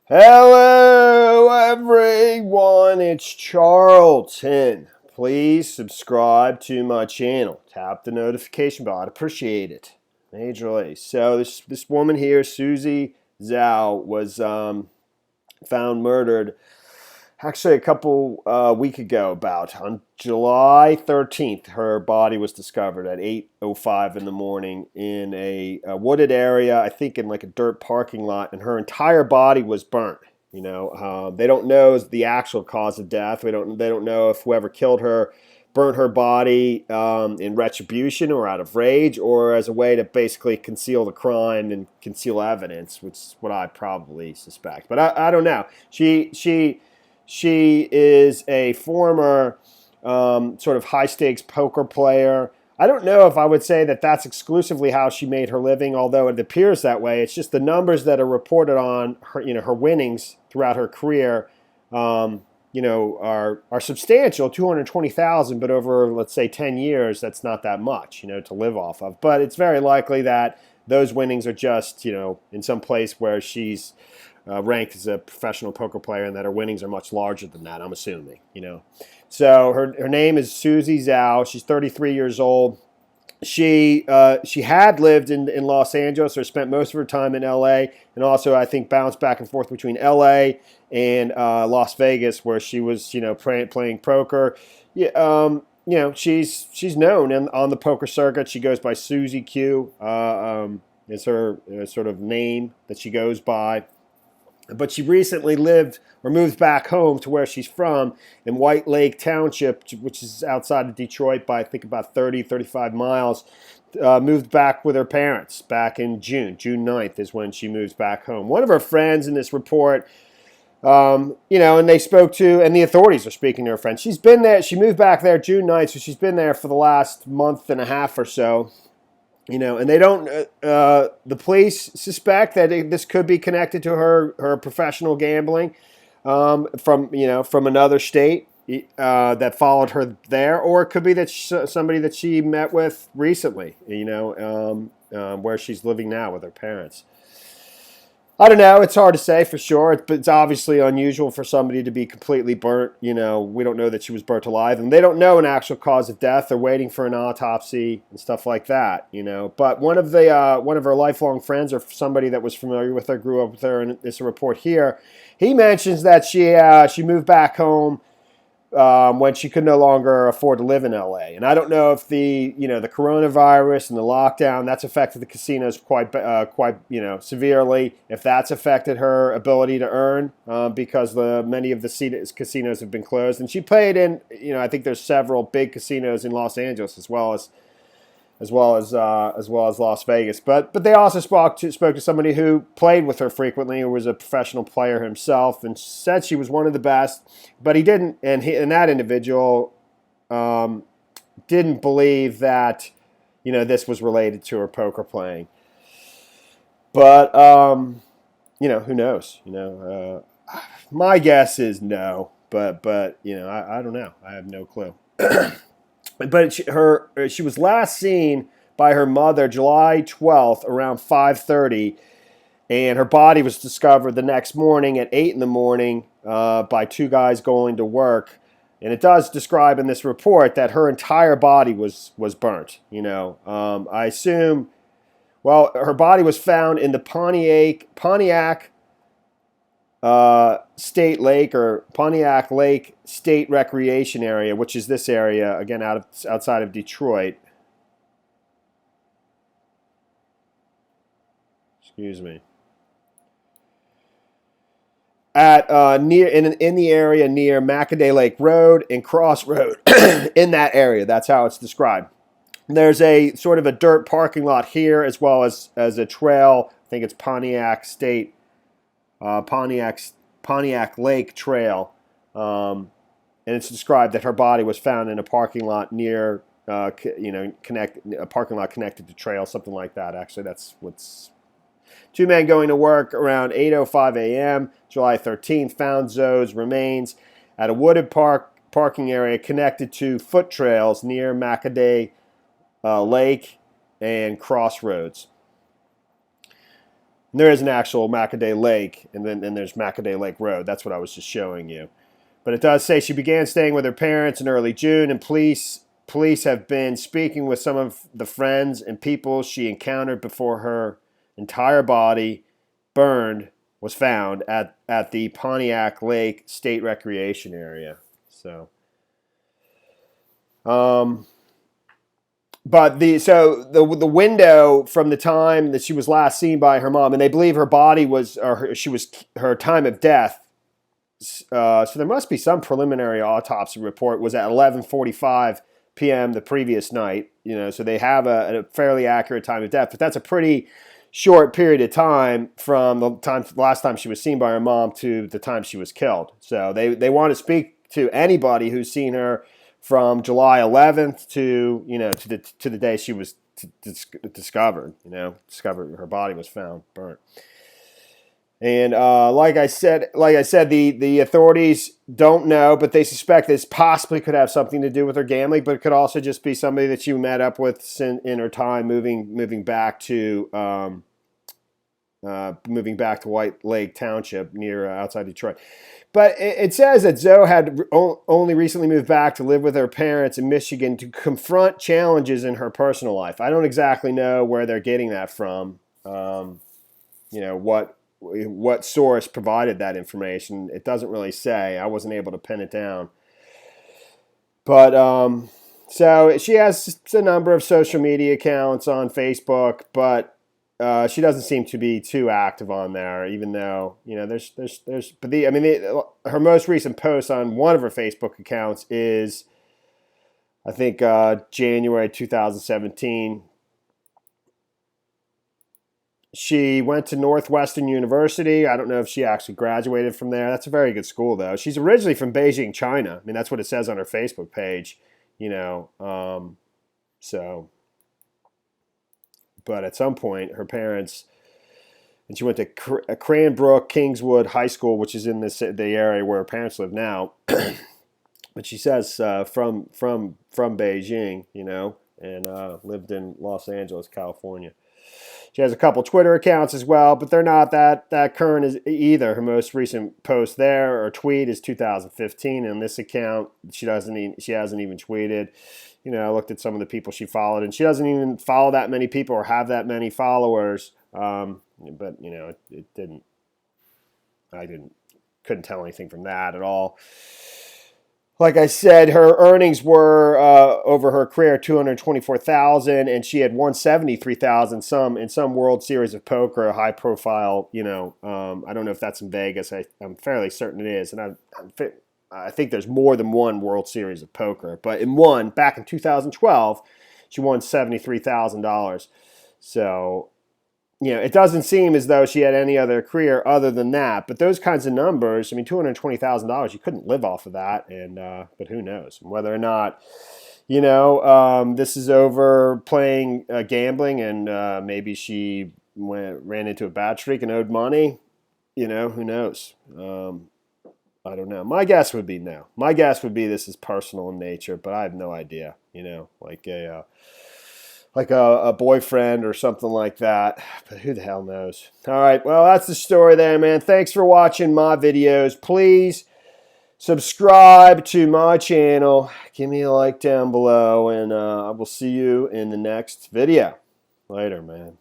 Hello, everyone. It's Charlton. Please subscribe to my channel. Tap the notification bell. I'd appreciate it majorly. So this woman here, Susie Zhao, was found murdered actually a couple week ago. About on July 13th, her body was discovered at 8:05 in the morning in a wooded area. I think in like a dirt parking lot, and her entire body was burnt. They don't know the actual cause of death. They don't know if whoever killed her burnt her body in retribution or out of rage, or as a way to basically conceal the crime and conceal evidence, which is what I probably suspect. But I don't know. She is a former sort of high stakes poker player. I don't know if I would say that that's exclusively how she made her living, although it appears that way. It's just the numbers that are reported on her, her winnings throughout her career, are substantial, 220,000, but over, let's say, 10 years, that's not that much, to live off of. But it's very likely that those winnings are just, in some place where she's ranked as a professional poker player, and that her winnings are much larger than that, I'm assuming, So her name is Susie Zhao. She's 33 years old. She had lived in Los Angeles, or spent most of her time in L.A., and also I think bounced back and forth between L.A. and Las Vegas, where she was playing poker. Yeah, she's known on the poker circuit. She goes by Susie Q. Is her sort of name that she goes by. But she recently lived or moved back home to where she's from in White Lake Township, which is outside of Detroit by I think about 35 miles. Moved back with her parents back in June. June 9th is when she moves back home. One of her friends in this report, and they spoke to, and the authorities are speaking to her friend. She's been there. She moved back there June 9th, so she's been there for the last month and a half or so. And they don't. The police suspect that this could be connected to her professional gambling from another state that followed her there, or it could be that somebody that she met with recently. Where she's living now with her parents. I don't know. It's hard to say for sure, but it's obviously unusual for somebody to be completely burnt. We don't know that she was burnt alive, and they don't know an actual cause of death. They're waiting for an autopsy and stuff like that. But one of her lifelong friends, or somebody that was familiar with her, grew up with her, and it's a report here. He mentions that she moved back home when she could no longer afford to live in LA. And I don't know if the coronavirus and the lockdown that's affected the casinos quite severely. If that's affected her ability to earn because many of the casinos have been closed. And she played in I think there's several big casinos in Los Angeles as well as Las Vegas. But they also spoke to somebody who played with her frequently, who was a professional player himself, and said she was one of the best. But he didn't, and that individual didn't believe that this was related to her poker playing. But who knows? My guess is no. But I don't know. I have no clue. But she was last seen by her mother July 12th around 5:30, and her body was discovered the next morning at 8 in the morning by two guys going to work. And it does describe in this report that her entire body was burnt. I assume. Well, her body was found in the Pontiac State Lake, or Pontiac Lake State Recreation Area, which is this area, again, outside of Detroit. Excuse me. At near in the area near Mackinac Lake Road and Cross Road, in that area. That's how it's described. There's a sort of a dirt parking lot here, as well as a trail. I think it's Pontiac Lake Trail, and it's described that her body was found in a parking lot near, a parking lot connected to trail, something like that. Actually, that's what's. Two men going to work around 8:05 a.m. July 13th found Zhou's remains at a wooded parking area connected to foot trails near Mackinac Lake and Crossroads. And there is an actual Macaday Lake, and then there's Macaday Lake Road. That's what I was just showing you. But it does say she began staying with her parents in early June, and police have been speaking with some of the friends and people she encountered before her entire body burned was found at the Pontiac Lake State Recreation Area. So, but the window from the time that she was last seen by her mom, and they believe her body was, her time of death. So there must be some preliminary autopsy report was at 11:45 p.m. the previous night. So they have a fairly accurate time of death, but that's a pretty short period of time from the last time she was seen by her mom to the time she was killed. So they want to speak to anybody who's seen her from July 11th to the day she was discovered. Discovered her body was found burnt. And like I said, the authorities don't know, but they suspect this possibly could have something to do with her gambling, but it could also just be somebody that she met up with in her time moving back to White Lake Township near outside Detroit. But it says that Zhao had only recently moved back to live with her parents in Michigan to confront challenges in her personal life. I don't exactly know where they're getting that from. What source provided that information? It doesn't really say. I wasn't able to pin it down. But so she has a number of social media accounts on Facebook, but she doesn't seem to be too active on there, even though her most recent post on one of her Facebook accounts is, I think, January 2017. She went to Northwestern University. I don't know if she actually graduated from there. That's a very good school, though. She's originally from Beijing, China. I mean, that's what it says on her Facebook page. So. But at some point, her parents, and she went to Cranbrook Kingswood High School, which is in the area where her parents live now. But she says from Beijing, and lived in Los Angeles, California. She has a couple Twitter accounts as well, but they're not that current as either. Her most recent post there or tweet is 2015. And this account, she hasn't even tweeted. I looked at some of the people she followed, and she doesn't even follow that many people or have that many followers. But it didn't. Couldn't tell anything from that at all. Like I said, her earnings were over her career $224,000, and she had won $73,000 in some World Series of Poker, a high profile. I don't know if that's in Vegas. I'm fairly certain it is, and I think there's more than one World Series of Poker. But in one back in 2012, she won $73,000. So. It doesn't seem as though she had any other career other than that. But those kinds of numbers, $220,000, you couldn't live off of that. And but who knows whether or not, this is over playing gambling, and maybe she ran into a bad streak and owed money. Who knows? I don't know. My guess would be no. My guess would be this is personal in nature, but I have no idea. Like a boyfriend or something like that. But who the hell knows? All right, well, that's the story there, man. Thanks for watching my videos. Please subscribe to my channel. Give me a like down below, and I will see you in the next video. Later, man.